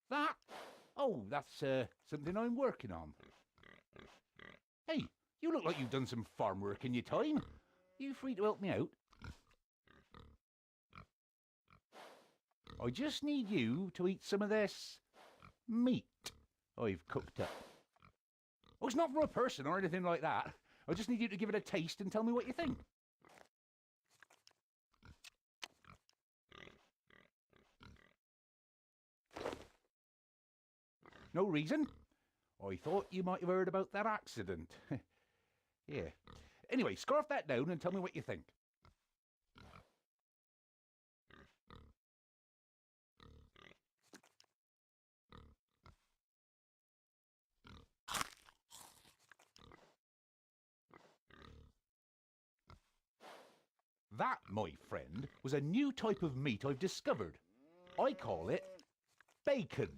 That? Oh, that's something I'm working on. Hey, you look like you've done some farm work in your time. You free to help me out? I just need you to eat some of this meat I've cooked up. Oh, it's not for a person or anything like that. I just need you to give it a taste and tell me what you think. No reason? I thought you might have heard about that accident. Yeah. Anyway, scarf that down and tell me what you think. That, my friend, was a new type of meat I've discovered. I call it bacon.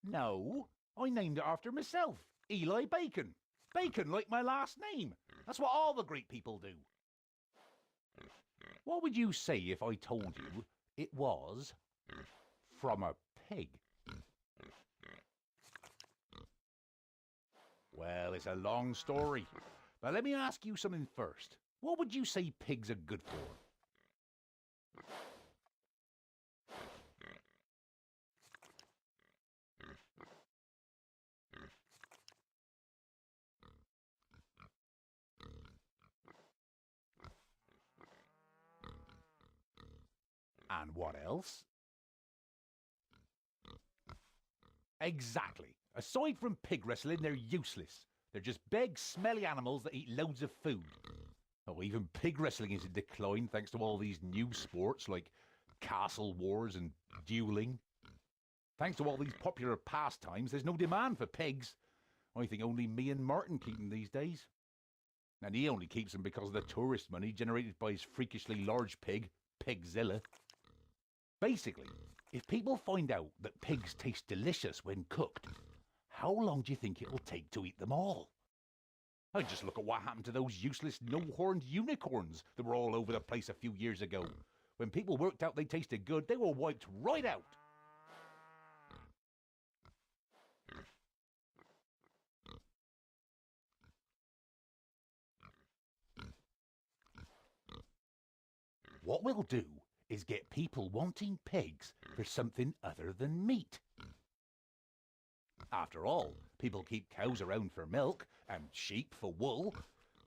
No, I named it after myself, Eli Bacon. Bacon like my last name. That's what all the great people do. What would you say if I told you it was from a pig? Well, it's a long story. But let me ask you something first. What would you say pigs are good for? And what else? Exactly. Aside from pig wrestling, they're useless. They're just big, smelly animals that eat loads of food. Oh, even pig wrestling is in decline thanks to all these new sports like castle wars and dueling. Thanks to all these popular pastimes, there's no demand for pigs. I think only me and Martin keep them these days. And he only keeps them because of the tourist money generated by his freakishly large pig, Pigzilla. Basically, if people find out that pigs taste delicious when cooked, how long do you think it'll take to eat them all? I just look at what happened to those useless no-horned unicorns that were all over the place a few years ago. When people worked out they tasted good, they were wiped right out. What we'll do is get people wanting pigs for something other than meat. After all, people keep cows around for milk and sheep for wool.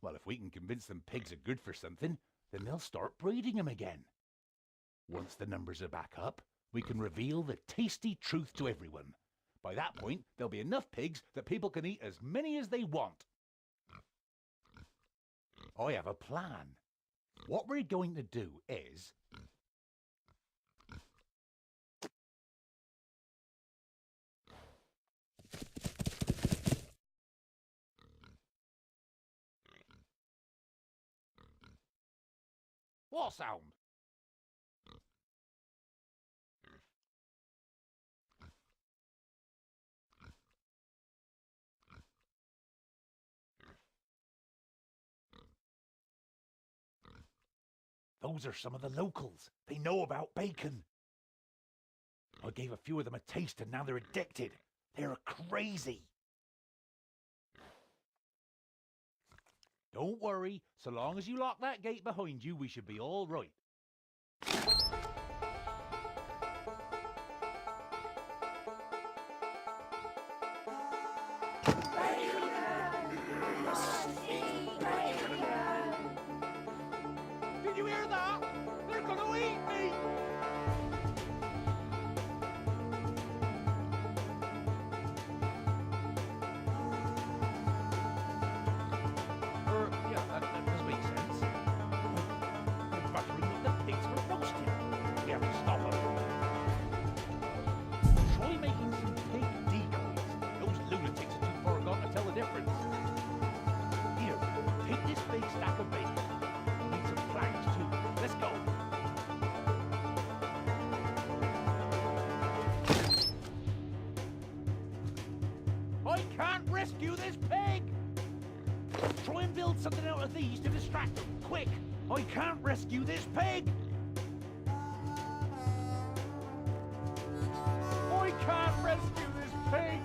Well, if we can convince them pigs are good for something, then they'll start breeding them again. Once the numbers are back up, we can reveal the tasty truth to everyone. By that point, there'll be enough pigs that people can eat as many as they want. I have a plan. What we're going to do is... What sound? Those are some of the locals. They know about bacon. I gave a few of them a taste and now they're addicted. They're crazy. Don't worry, so long as you lock that gate behind you, we should be all right. Did you hear that? They're gonna eat me! Yeah, that does make sense. They're buttering up the pigs for roasting. We have to stop them. Try making some pig decoys. Those lunatics are too far gone to tell the difference. Here, take this big stack of bacon. Need some planks too. Let's go. I can't rescue this pig! Try and build something out of these to distract them, quick! I can't rescue this pig! I can't rescue this pig!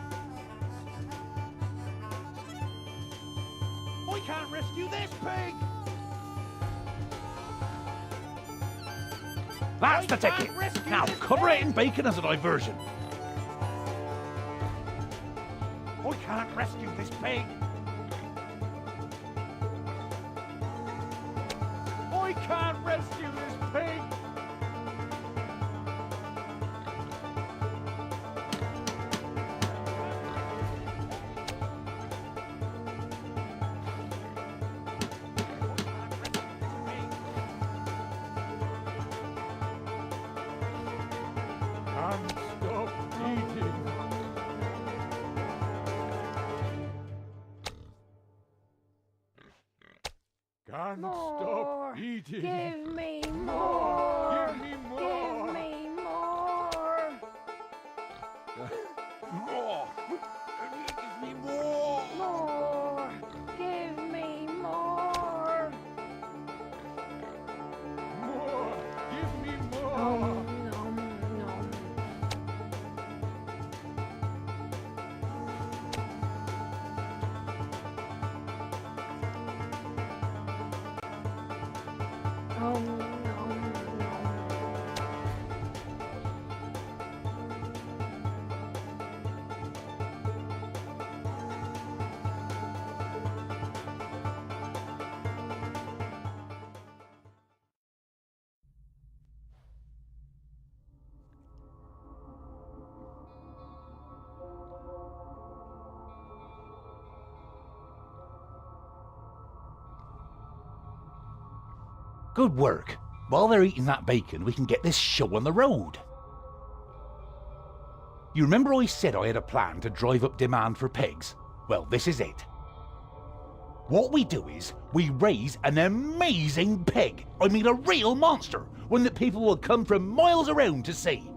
I can't rescue this pig! That's the ticket! Now cover it in bacon as a diversion. I can't rescue this pig! I can't rescue this pig! Can't stop eating. Can't More. stop eating. Give me more. Give me more. Give me more. More. Give me more. More. Give me more. More. Give me more. Nom, nom, nom. Nom, nom, nom. Good work. While they're eating that bacon, we can get this show on the road. You remember I said I had a plan to drive up demand for pigs? Well, this is it. What we do is, we raise an amazing pig. I mean a real monster, one that people will come from miles around to see.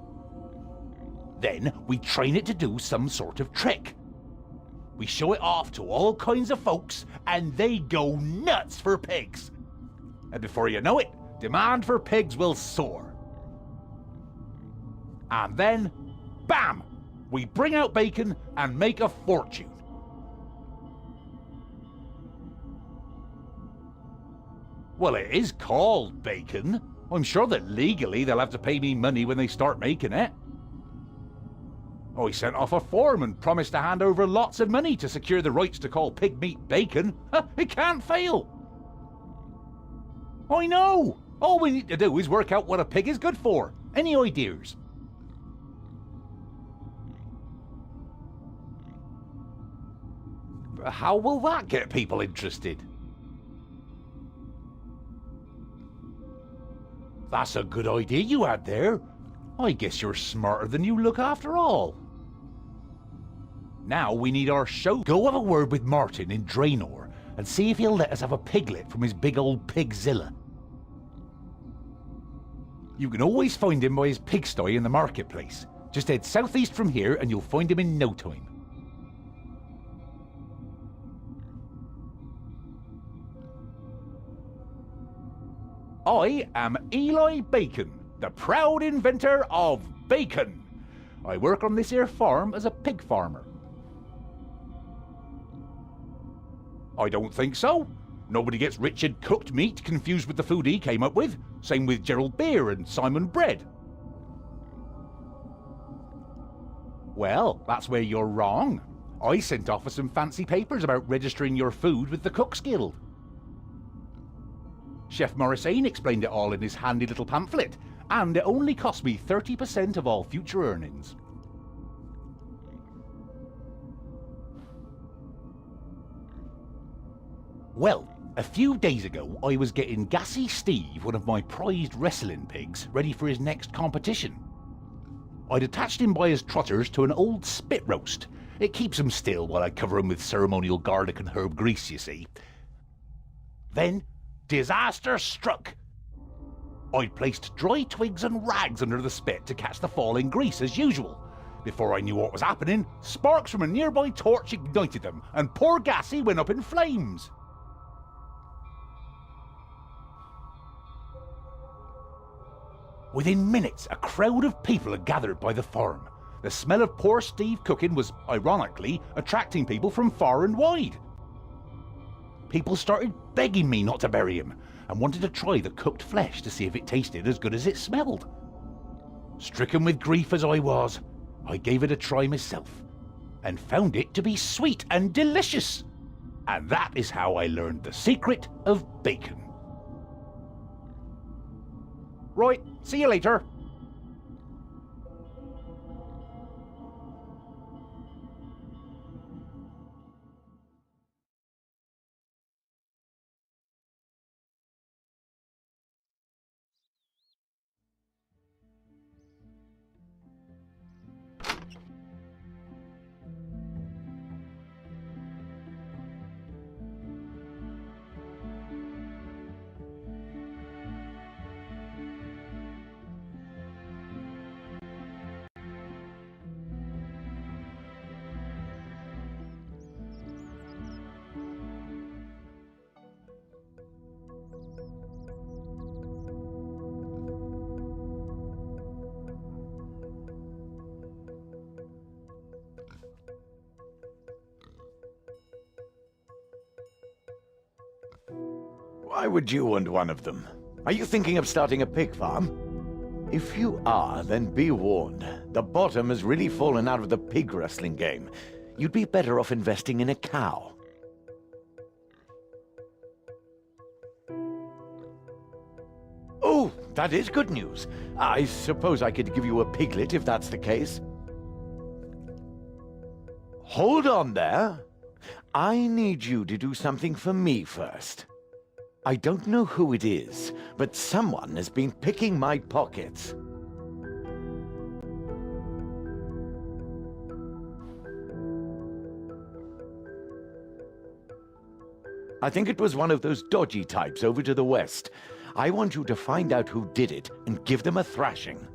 Then, we train it to do some sort of trick. We show it off to all kinds of folks, and they go nuts for pigs. And before you know it, demand for pigs will soar. And then, bam! We bring out bacon and make a fortune. Well, it is called bacon. I'm sure that legally they'll have to pay me money when they start making it. I sent off a form and promised to hand over lots of money to secure the rights to call pig meat bacon. It can't fail. I know! All we need to do is work out what a pig is good for. Any ideas? How will that get people interested? That's a good idea you had there. I guess you're smarter than you look after all. Now we need our show. Go have a word with Martin in Draenor and see if he'll let us have a piglet from his big old pigzilla. You can always find him by his pigsty in the marketplace. Just head southeast from here and you'll find him in no time. I am Eli Bacon, the proud inventor of bacon. I work on this here farm as a pig farmer. I don't think so. Nobody gets Richard cooked meat confused with the food he came up with. Same with Gerald Beer and Simon Bread. Well, that's where you're wrong. I sent off for some fancy papers about registering your food with the Cook's Guild. Chef Morrisane explained it all in his handy little pamphlet, and it only cost me 30% of all future earnings. Well, a few days ago I was getting Gassy Steve, one of my prized wrestling pigs, ready for his next competition. I'd attached him by his trotters to an old spit roast. It keeps him still while I cover him with ceremonial garlic and herb grease, you see. Then, disaster struck. I'd placed dry twigs and rags under the spit to catch the falling grease as usual. Before I knew what was happening, sparks from a nearby torch ignited them, and poor Gassy went up in flames. Within minutes, a crowd of people had gathered by the farm. The smell of poor Steve cooking was, ironically, attracting people from far and wide. People started begging me not to bury him and wanted to try the cooked flesh to see if it tasted as good as it smelled. Stricken with grief as I was, I gave it a try myself and found it to be sweet and delicious. And that is how I learned the secret of bacon. Right, see you later. Why would you want one of them? Are you thinking of starting a pig farm? If you are, then be warned. The bottom has really fallen out of the pig wrestling game. You'd be better off investing in a cow. Oh, that is good news. I suppose I could give you a piglet if that's the case. Hold on there. I need you to do something for me first. I don't know who it is, but someone has been picking my pockets. I think it was one of those dodgy types over to the west. I want you to find out who did it and give them a thrashing.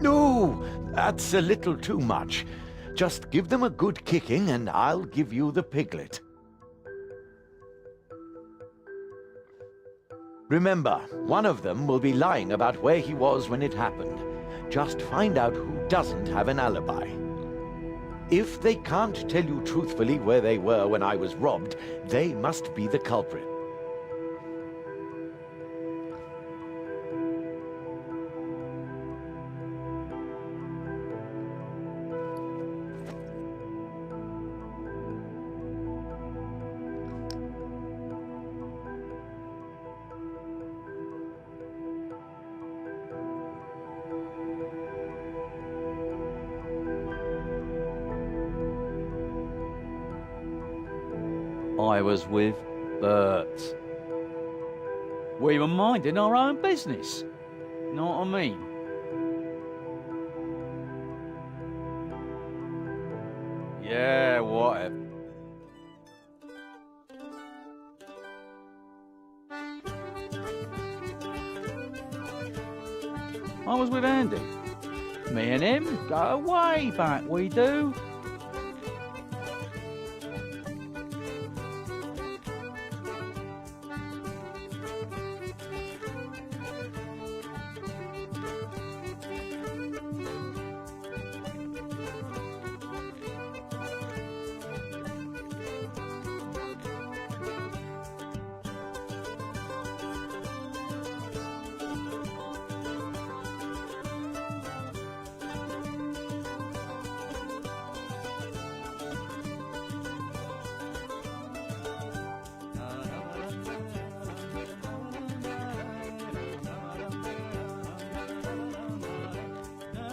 No, that's a little too much. Just give them a good kicking and I'll give you the piglet. Remember, one of them will be lying about where he was when it happened. Just find out who doesn't have an alibi. If they can't tell you truthfully where they were when I was robbed, they must be the culprit. I was with Bert. We were minding our own business. Know what I mean? Yeah, whatever. I was with Andy. Me and him go way back, we do.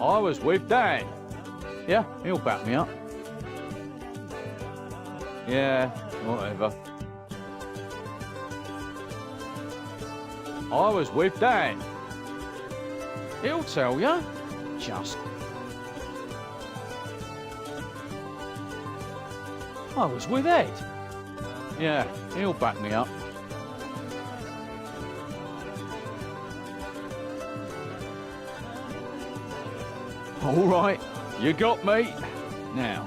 I was with Dan. Yeah, he'll back me up. Yeah, whatever. I was with Dan. He'll tell you. Just. I was with Ed. Yeah, he'll back me up. All right, you got me. Now,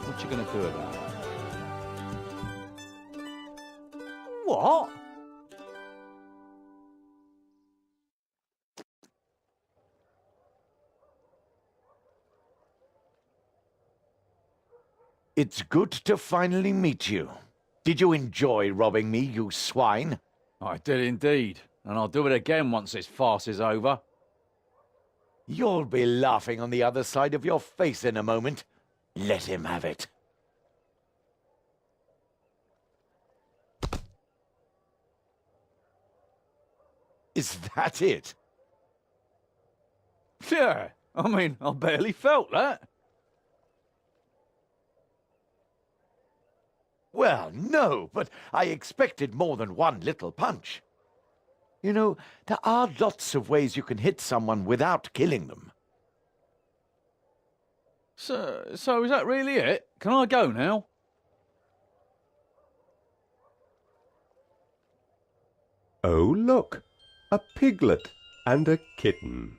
what you gonna do about it? What? It's good to finally meet you. Did you enjoy robbing me, you swine? I did indeed, and I'll do it again once this farce is over. You'll be laughing on the other side of your face in a moment. Let him have it. Is that it? Yeah, I mean, I barely felt that. Well, no, but I expected more than one little punch. You know, there are lots of ways you can hit someone without killing them. So is that really it? Can I go now? Oh, look, a piglet and a kitten.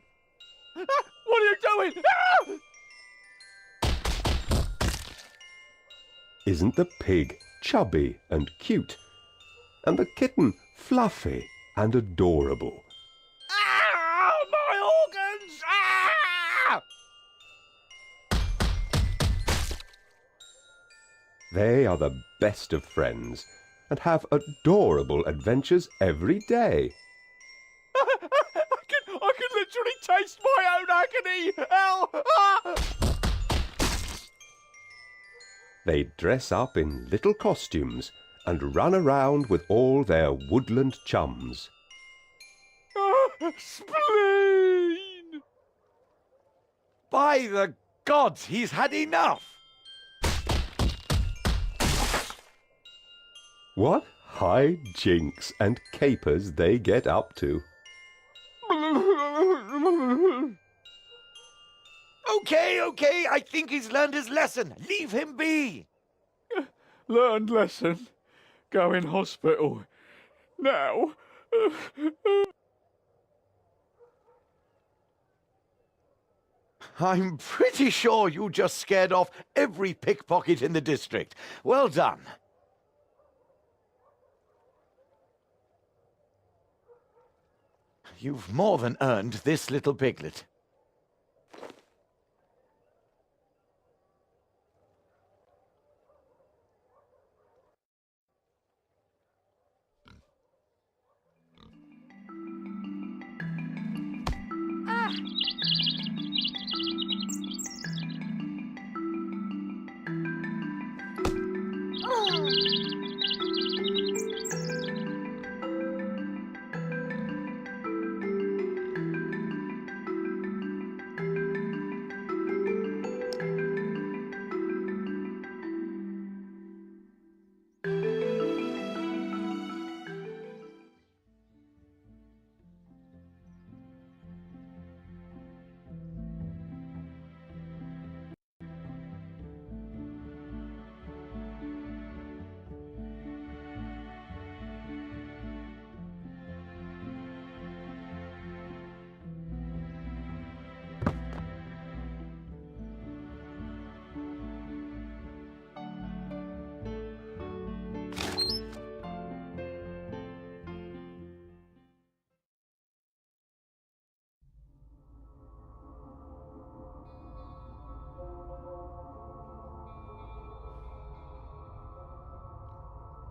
What are you doing? Isn't the pig chubby and cute? And the kitten fluffy and adorable? My organs! They are the best of friends and have adorable adventures every day. I can literally taste my own agony! Ow! They dress up in little costumes and run around with all their woodland chums. Spleen! By the gods, he's had enough! What high jinks and capers they get up to. Okay, I think he's learned his lesson. Leave him be. Learned lesson. Go in hospital. Now. I'm pretty sure you just scared off every pickpocket in the district. Well done. You've more than earned this little piglet.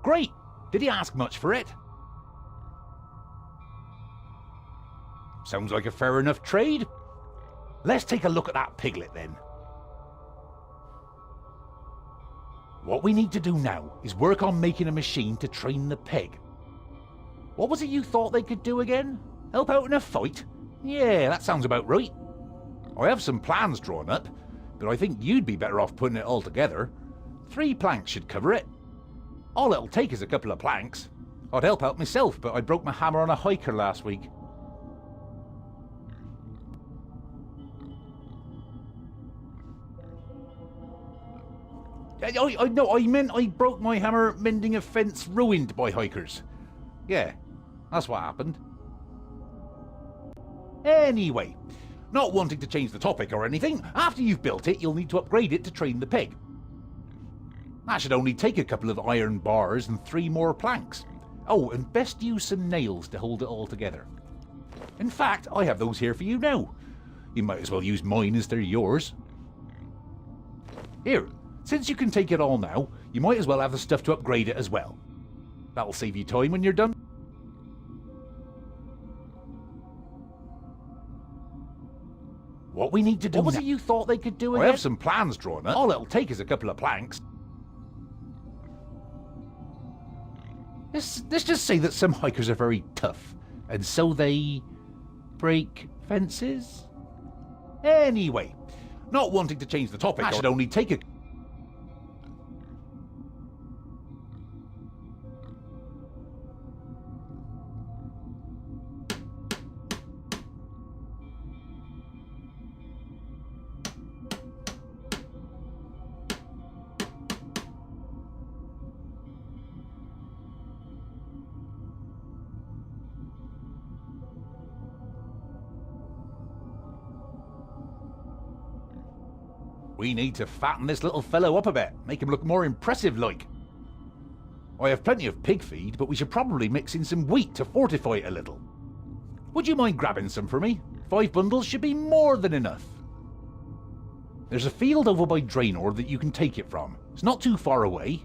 Great! Did he ask much for it? Sounds like a fair enough trade. Let's take a look at that piglet then. What we need to do now is work on making a machine to train the pig. What was it you thought they could do again? Help out in a fight? Yeah, that sounds about right. I have some plans drawn up, but I think you'd be better off putting it all together. 3 planks should cover it. All it'll take is a couple of planks. I'd help out myself, but I broke my hammer on a hiker last week. I meant I broke my hammer mending a fence ruined by hikers. Yeah, that's what happened. Anyway, not wanting to change the topic or anything, after you've built it, you'll need to upgrade it to train the pig. That should only take a couple of iron bars and 3 more planks. Oh, and best use some nails to hold it all together. In fact, I have those here for you now. You might as well use mine as they're yours. Here, Since you can take it all now, you might as well have the stuff to upgrade it as well. That'll save you time when you're done. What we need to do What was now- it you thought they could do I again? have some plans drawn up. All it'll take is a couple of planks. Let's just say that some hikers are very tough, and so they break fences? Anyway, not wanting to change the topic, I should only take a... We need to fatten this little fellow up a bit, make him look more impressive like. I have plenty of pig feed, but we should probably mix in some wheat to fortify it a little. Would you mind grabbing some for me? 5 bundles should be more than enough. There's a field over by Draenor that you can take it from. It's not too far away.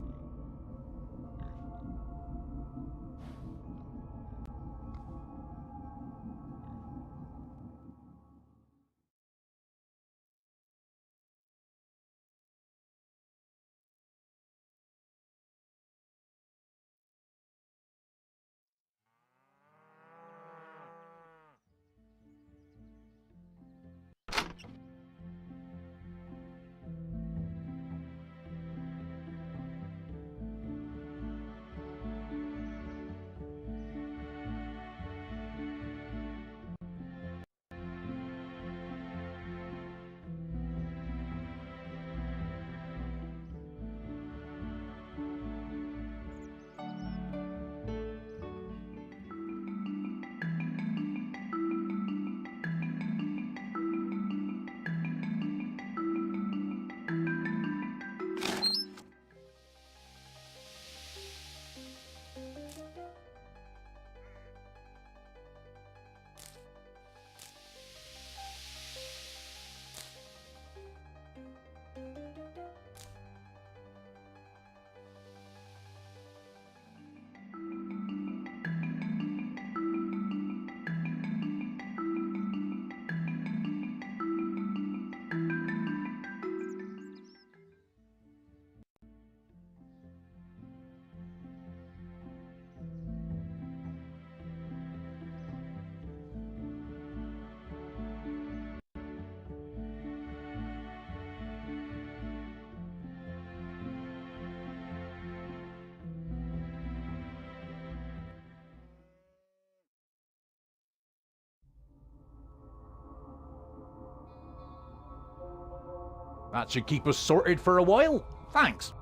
That should keep us sorted for a while. Thanks.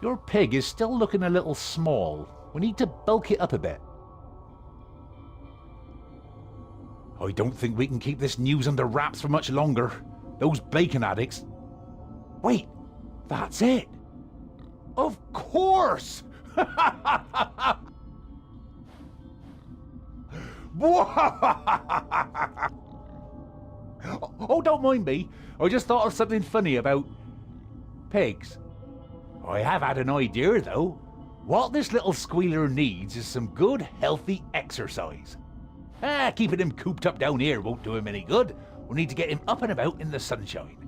Your pig is still looking a little small. We need to bulk it up a bit. I don't think we can keep this news under wraps for much longer. Those bacon addicts... Wait, that's it. Of course! Oh, don't mind me. I just thought of something funny about pigs. I have had an idea, though. What this little squealer needs is some good, healthy exercise. Keeping him cooped up down here won't do him any good. We need to get him up and about in the sunshine.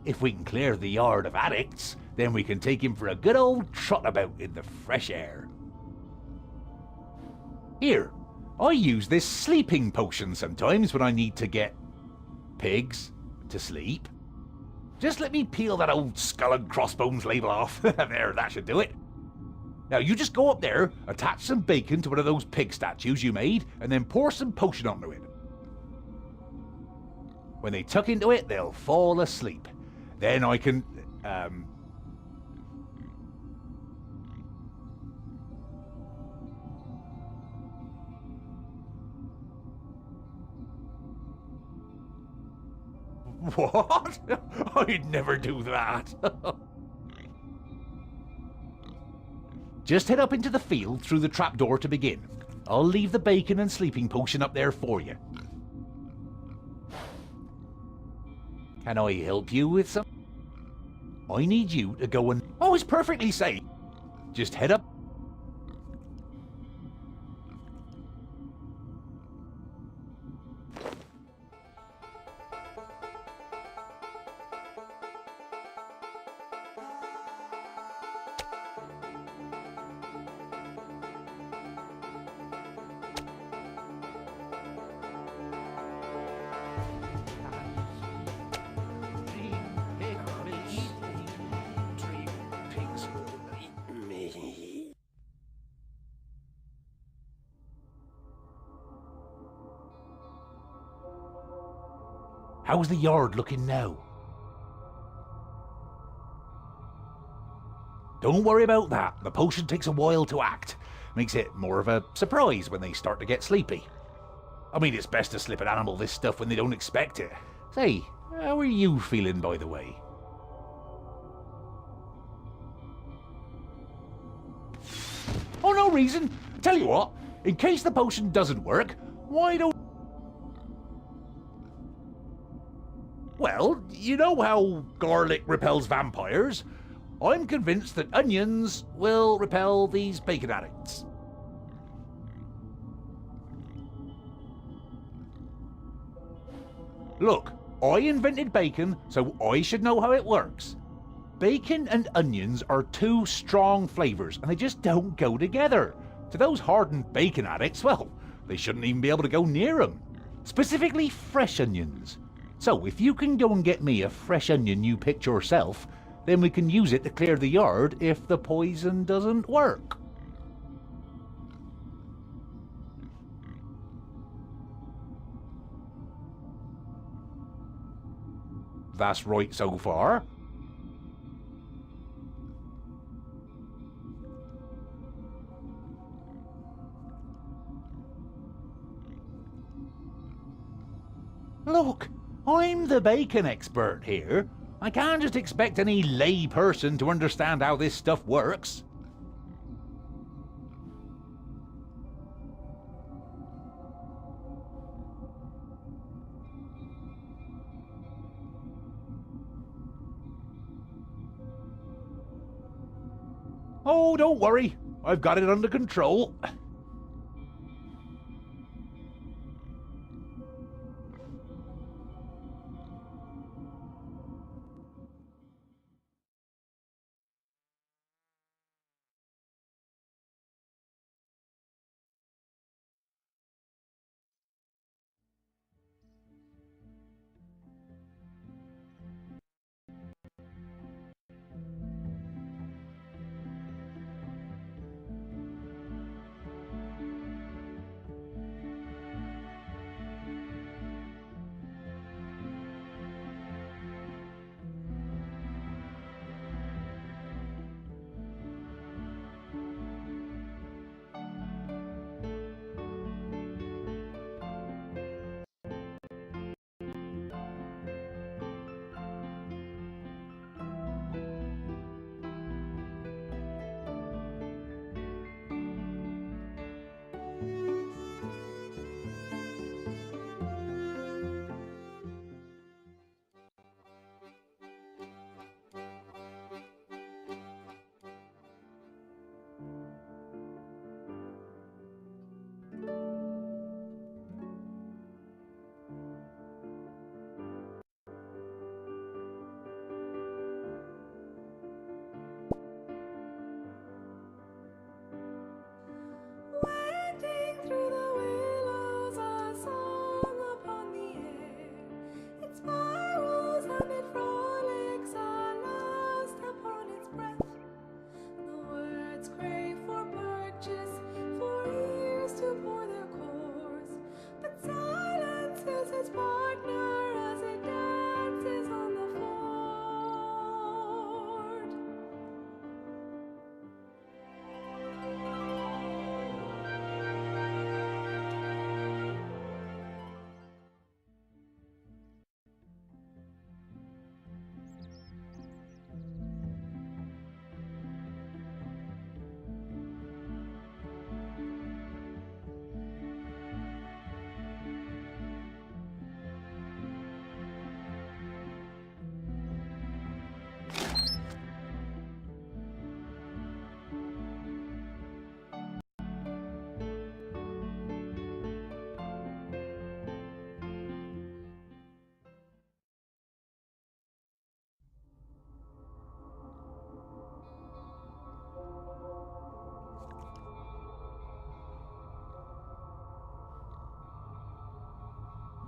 If we can clear the yard of addicts, then we can take him for a good old trot about in the fresh air. Here, I use this sleeping potion sometimes when I need to get pigs to sleep. Just let me peel that old skull and crossbones label off. There, that should do it. Now you just go up there, attach some bacon to one of those pig statues you made, and then pour some potion onto it. When they tuck into it, they'll fall asleep. Then I can, What? I'd never do that. Just head up into the field through the trapdoor to begin. I'll leave the bacon and sleeping potion up there for you. Can I help you with some? I need you to go and... Oh, it's perfectly safe. Just head up. How's the yard looking now? Don't worry about that. The potion takes a while to act. Makes it more of a surprise when they start to get sleepy. I mean, it's best to slip an animal this stuff when they don't expect it. Say, how are you feeling, by the way? Oh, no reason. Tell you what, in case the potion doesn't work, why don't... Well, you know how garlic repels vampires? I'm convinced that onions will repel these bacon addicts. Look, I invented bacon, so I should know how it works. Bacon and onions are two strong flavours, and they just don't go together. To those hardened bacon addicts, well, they shouldn't even be able to go near them. Specifically fresh onions. So if you can go and get me a fresh onion you picked yourself, then we can use it to clear the yard if the poison doesn't work. That's right so far. Look, I'm the bacon expert here. I can't just expect any lay person to understand how this stuff works. Oh, don't worry. I've got it under control.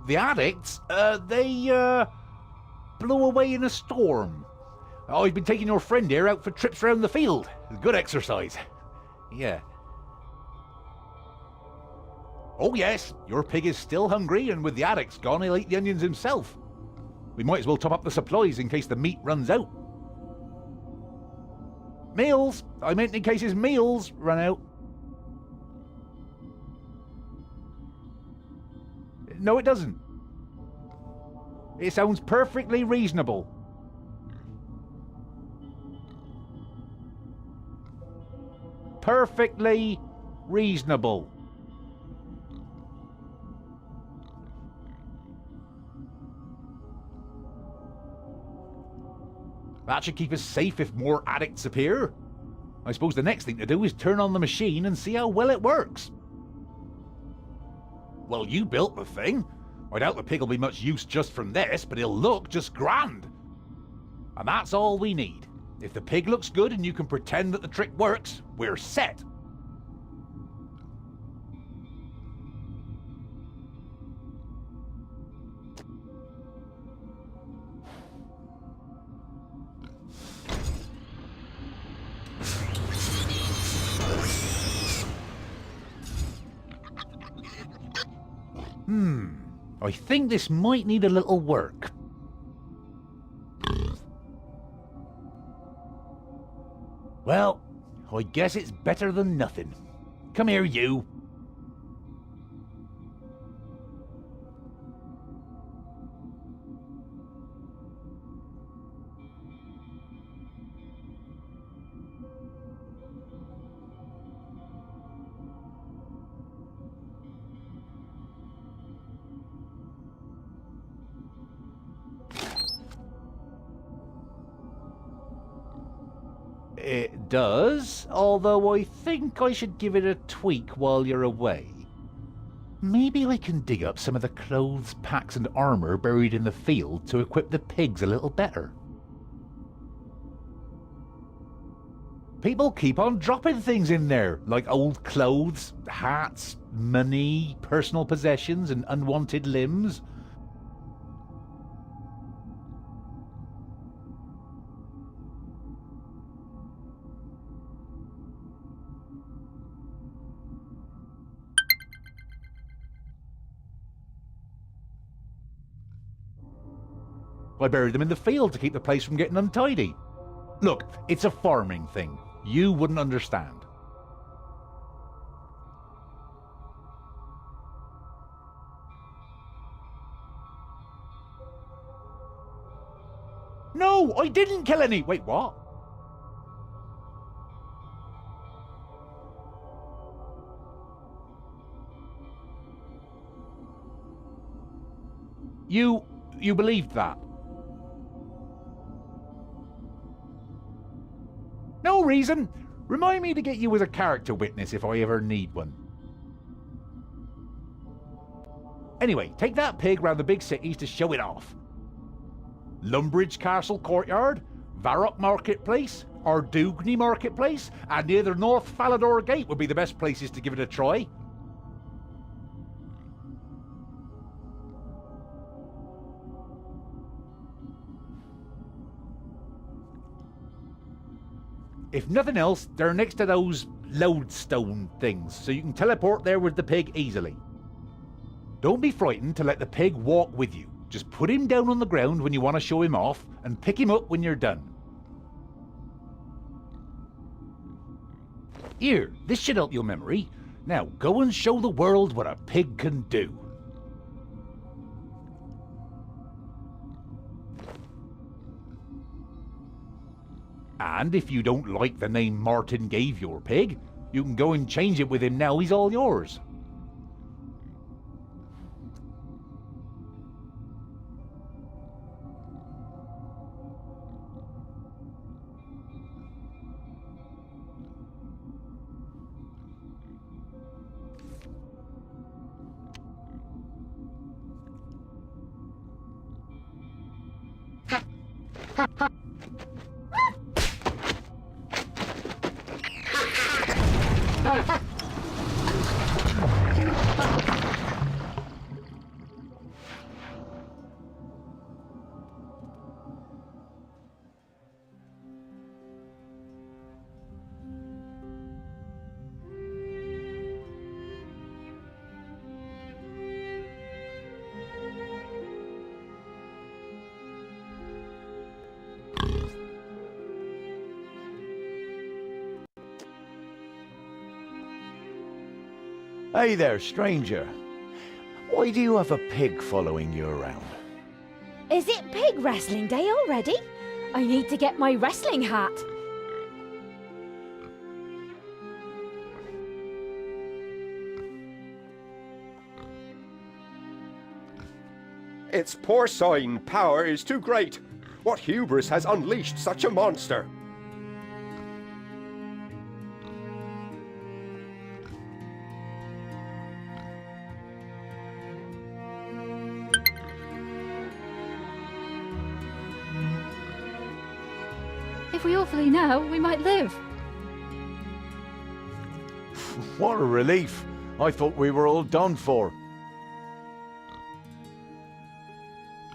The addicts, they blew away in a storm. I've been taking your friend here out for trips around the field. Good exercise. Yeah. Oh yes, your pig is still hungry, and with the addicts gone, he'll eat the onions himself. We might as well top up the supplies in case the meat runs out. Meals! I meant in case his meals run out. No, it doesn't. It sounds perfectly reasonable. Perfectly reasonable. That should keep us safe if more addicts appear. I suppose the next thing to do is turn on the machine and see how well it works. Well, you built the thing. I doubt the pig will be much use just from this, but he'll look just grand. And that's all we need. If the pig looks good and you can pretend that the trick works, we're set. I think this might need a little work. Well, I guess it's better than nothing. Come here, you. It does, although I think I should give it a tweak while you're away. Maybe I can dig up some of the clothes, packs and armour buried in the field to equip the pigs a little better. People keep on dropping things in there, like old clothes, hats, money, personal possessions and unwanted limbs. I buried them in the field to keep the place from getting untidy. Look, it's a farming thing. You wouldn't understand. No, I didn't kill any. Wait, what? You believed that? No reason. Remind me to get you as a character witness if I ever need one. Anyway, take that pig round the big cities to show it off. Lumbridge Castle Courtyard, Varrock Marketplace, Ardugny Marketplace, and near the North Falador Gate would be the best places to give it a try. If nothing else, they're next to those lodestone things, so you can teleport there with the pig easily. Don't be frightened to let the pig walk with you. Just put him down on the ground when you want to show him off, and pick him up when you're done. Here, this should help your memory. Now, go and show the world what a pig can do. And if you don't like the name Martin gave your pig, you can go and change it with him now he's all yours. Hey there, stranger. Why do you have a pig following you around? Is it pig wrestling day already? I need to get my wrestling hat. Its porcine power is too great. What hubris has unleashed such a monster? If we all flee now, we might live. What a relief. I thought we were all done for.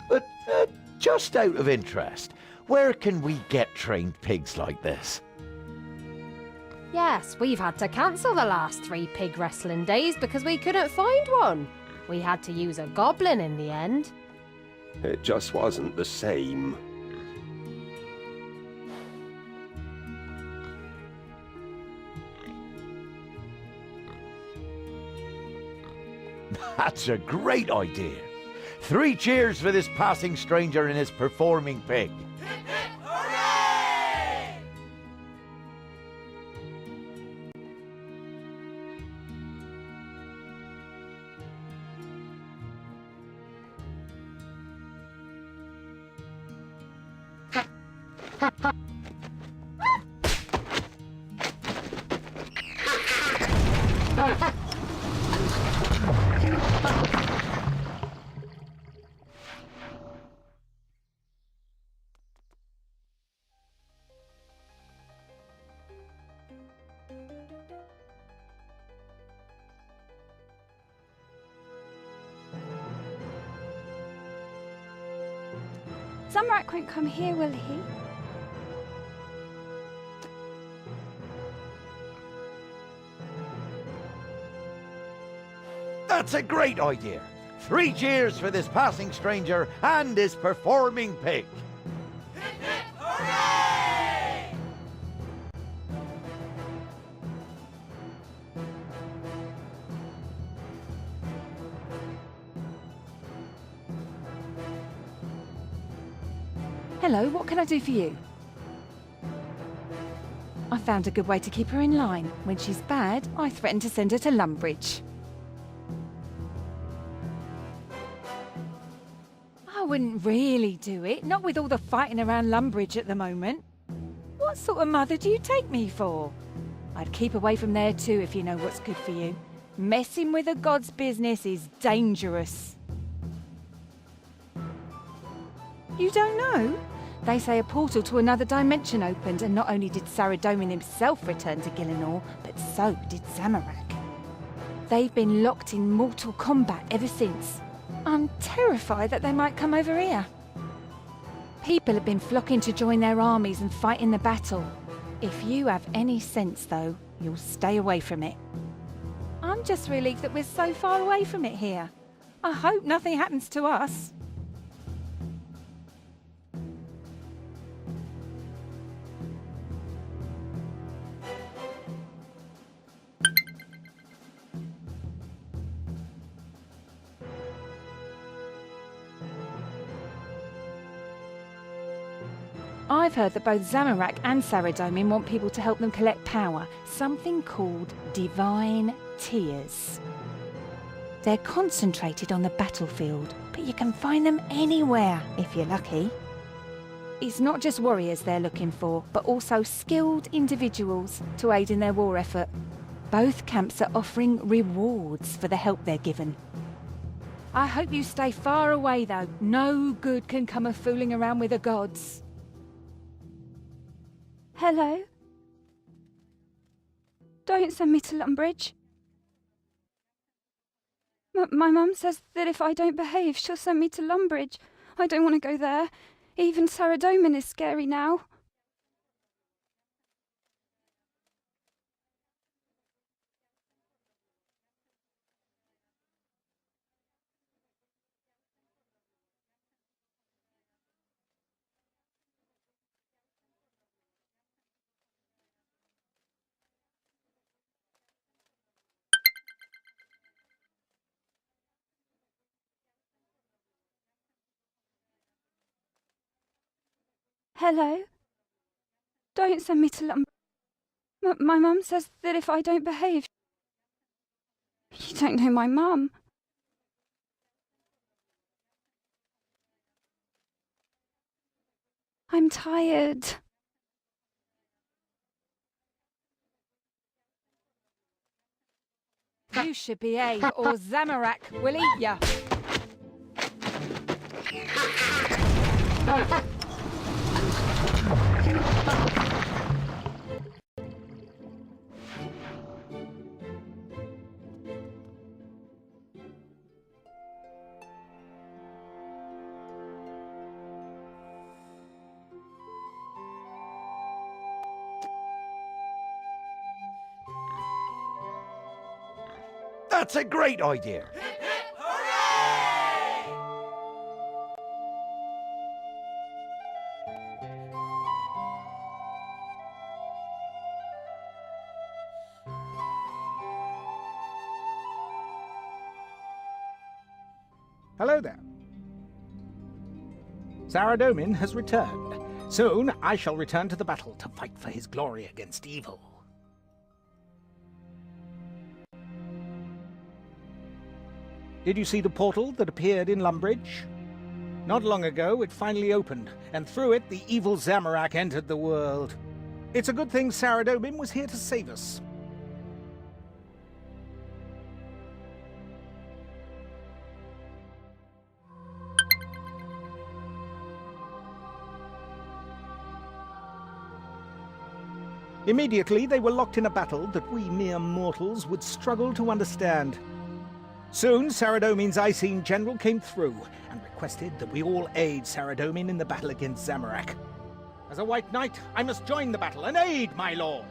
But just out of interest, where can we get trained pigs like this? Yes, we've had to cancel the last 3 pig wrestling days because we couldn't find one. We had to use a goblin in the end. It just wasn't the same. That's a great idea. 3 cheers for this passing stranger and his performing pig. Zamrak won't come here, will he? That's a great idea. 3 cheers for this passing stranger and his performing pig. Hello, what can I do for you? I found a good way to keep her in line. When she's bad, I threaten to send her to Lumbridge. I wouldn't really do it, not with all the fighting around Lumbridge at the moment. What sort of mother do you take me for? I'd keep away from there too if you know what's good for you. Messing with a god's business is dangerous. You don't know? They say a portal to another dimension opened, and not only did Saradomin himself return to Gillinor, but so did Zamorak. They've been locked in mortal combat ever since. I'm terrified that they might come over here. People have been flocking to join their armies and fight in the battle. If you have any sense, though, you'll stay away from it. I'm just relieved that we're so far away from it here. I hope nothing happens to us. I've heard that both Zamorak and Saradomin want people to help them collect power, something called Divine Tears. They're concentrated on the battlefield, but you can find them anywhere if you're lucky. It's not just warriors they're looking for, but also skilled individuals to aid in their war effort. Both camps are offering rewards for the help they're given. I hope you stay far away though. No good can come of fooling around with the gods. Hello? Don't send me to Lumbridge. My mum says that if I don't behave, she'll send me to Lumbridge. I don't want to go there. Even Saradomin is scary now. Hello? Don't send me to my mum says that if I don't behave... You don't know my mum. I'm tired. You should behave, or Zamorak will eat ya. That's a great idea. Hello there. Saradomin has returned. Soon I shall return to the battle to fight for his glory against evil. Did you see the portal that appeared in Lumbridge? Not long ago it finally opened, and through it the evil Zamorak entered the world. It's a good thing Saradomin was here to save us. Immediately they were locked in a battle that we mere mortals would struggle to understand. Soon Saradomin's Icene general came through and requested that we all aid Saradomin in the battle against Zamorak. As a White Knight, I must join the battle and aid my lord.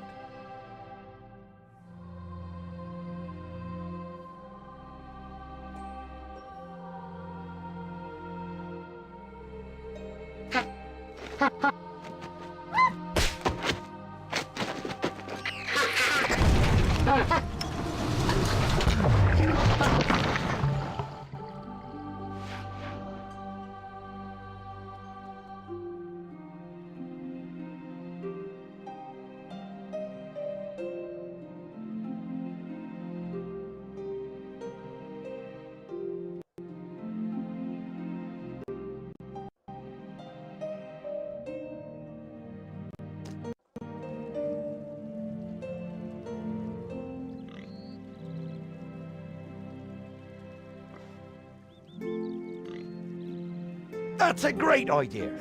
That's a great idea.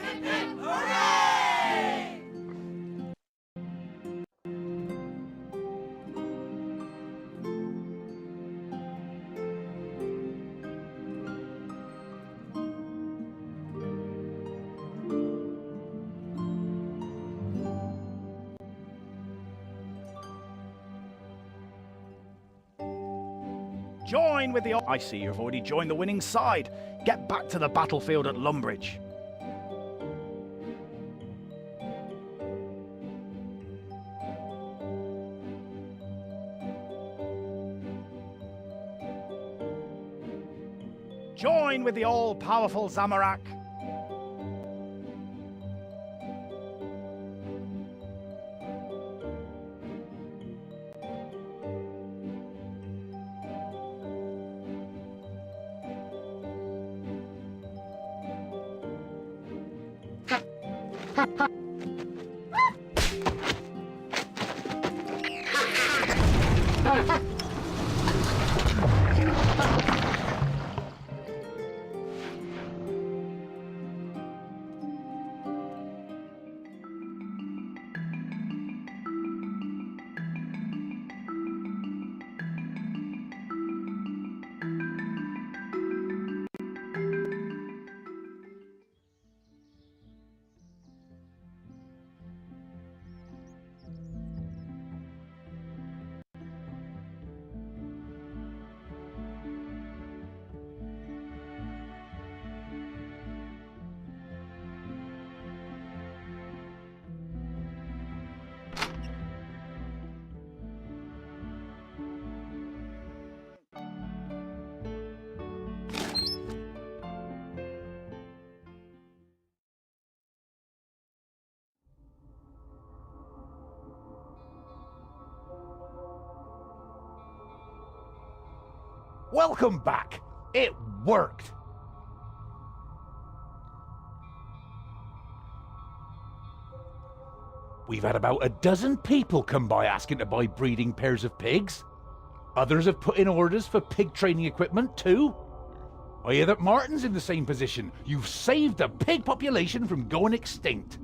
Join with the... I see you've already joined the winning side. Get back to the battlefield at Lumbridge. Join with the all-powerful Zamorak. Welcome back. It worked. We've had about a dozen people come by asking to buy breeding pairs of pigs. Others have put in orders for pig training equipment too. I hear that Martin's in the same position. You've saved the pig population from going extinct.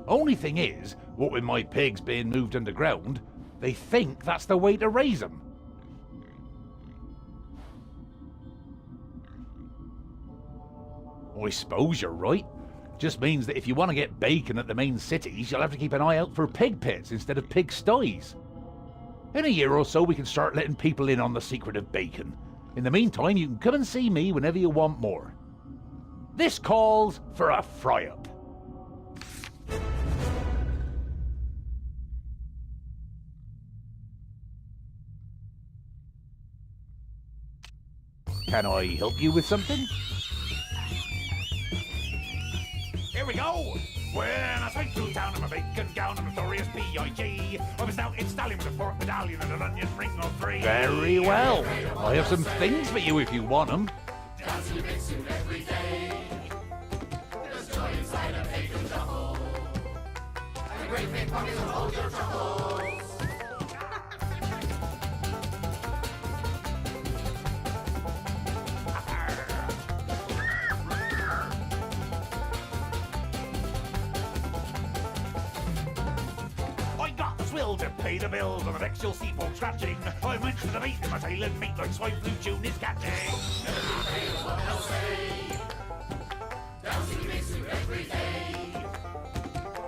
Only thing is, what with my pigs being moved underground, they think that's the way to raise them. I suppose you're right. Just means that if you want to get bacon at the main cities, you'll have to keep an eye out for pig pits instead of pig sties. In a year or so, we can start letting people in on the secret of bacon. In the meantime, you can come and see me whenever you want more. This calls for a fry-up. Can I help you with something? Here we go! When I swing through town in my bacon gown and notorious P.I.G. I was now installing with a pork medallion and an onion ring or three. Very well. I have some things for you if you want them. Dancing big suit every day. There's joy inside a bacon double. And a great big pocket will hold your troubles. To pay the bills on the next you'll see pork scratching. I mentioned the meat in my tail and meat like swine flu June is catching. What they'll say. Dancing big suit every day.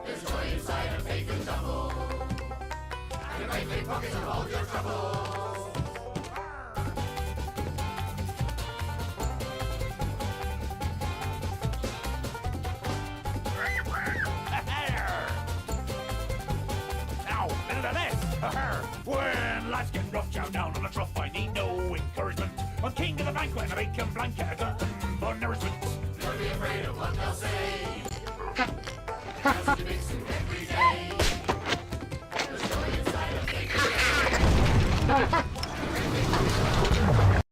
There's joy inside a bacon double. And a great big pocket to hold your trouble. When life's getting rough, chow down on the trough, I need no encouragement. I'm king of the banquet and a bacon blanket, a glutton for nourishment. Don't be afraid of what they'll say. Dancing big suit every day. There's joy inside a bacon.